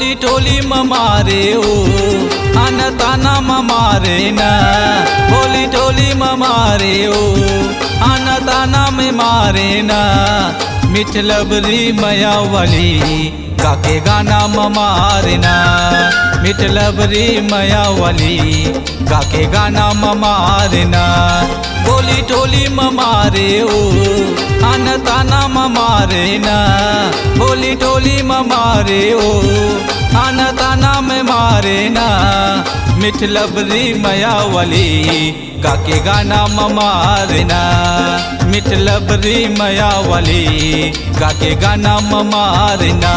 बोली टोली मारे ओ आना ताना मारे ना बोली टोली मारे ओ आना ताना में मारे ना मिठ लबरी मया वाली काके गाना मारे ना मिठ लबरी मया वाली काके गाना मारे ना बोली टोली मारे ओ आना ताना मारे ना बोली टोली मारे ओ आना ताना में मारे ना मिठ लबरी मया वाली काके गाना मारे ना मिठ लबरी मया वाली काके गाना मारे ना।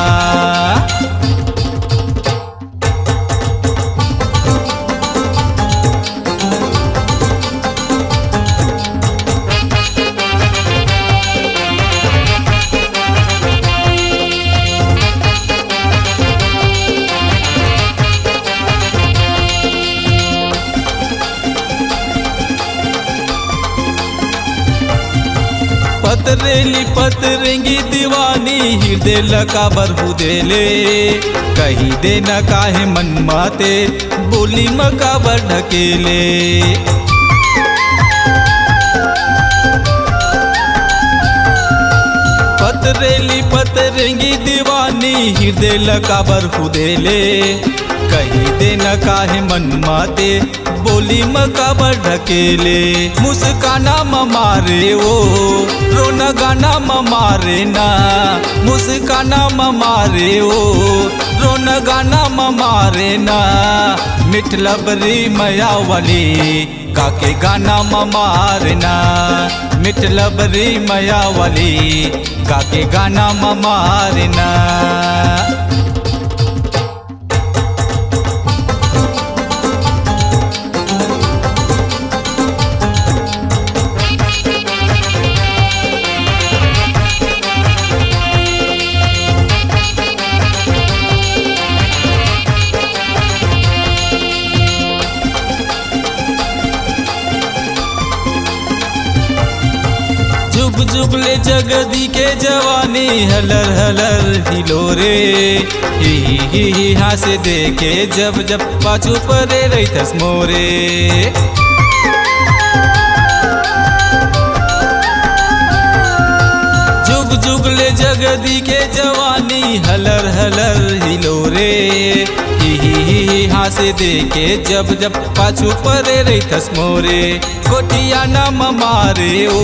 पतरेली पतरेंगी दीवानी हृदय लका बरहु देले कही दे न काहे मन माते बोली मकाबर ढकेले। पतरेली पतरेंगी दीवानी हृदय लका बरहु देले कही दे न काहे मन माते बोली मकाबर ढकेले। मुस्काना मारे ओ रोना गाना मारे ना मुस्काना मारे ओ रोना गाना मारे ना मिठ लबरी मया वाली काके गाना मारे ना मिठ लबरी मया वाली काके गाना मारे ना। जुग जुग ले जगदी के जवानी हलर हलर हिलोरे ही हाँ से देखे जब जब पाछू परे रही थस मोरे। जुग जुग ले जगदी के जवानी हलर हलर हिलोरे ही हाँ से देखे जब जब पाछू परे रही थस मोरे। गोटिया नाम मारे ओ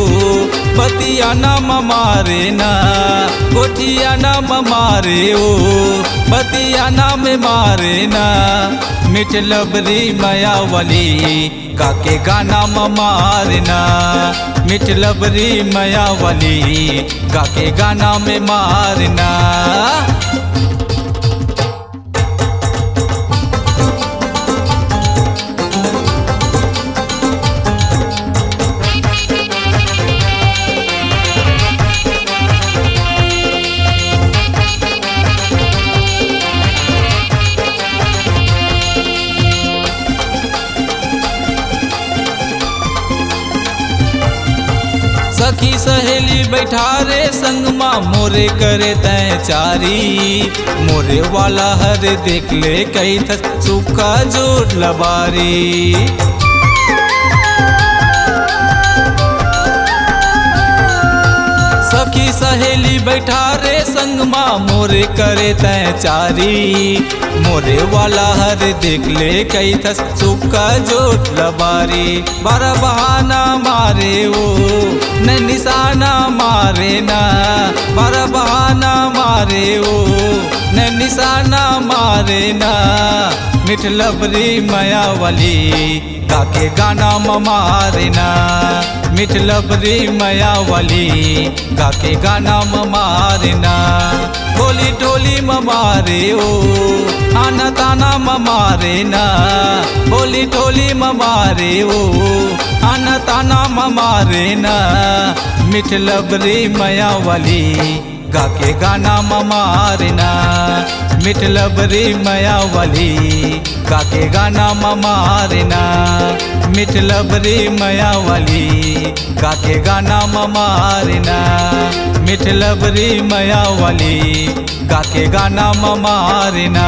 बतिया नाम मारे ना गोटिया नाम मारे ओ बतिया नाम मारे ना मिठ लबरी मया वाली काके गाना मारे ना मिठ लबरी मया वाली काके गाना में मारना। सखी सहेली बैठा रे संग माँ मोरे करे तय चारी मोरे वाला हर देख ले कई थस सुखा जोड़ लबारी। सखी सहेली बैठा रे संग माँ मोरे करे तय चारी मोरे वाला हर देख ले कई थस सुखा जोड़ लबारी। बारह बहाना मारे ओ न निशाना मारे ना बारह बहाना मारे ओ न निशाना मारे ना मिठ लबरी मया वाली काके गाना मारे ना मिठ लबरी मया वाली काके गाना मारे ना। बोली टोली मारे ओ आना ताना मारे ना बोली टोली मारे ओ आना ताना मारे ना मिठ लबरी मया वाली काके गाना मारे ना मिठ लबरी मया वाली काके गाना मारे ना मिठ लबरी मया वाली काके गाना मारे ना मिठलबरी मया वाली, गाके गाना ममारना।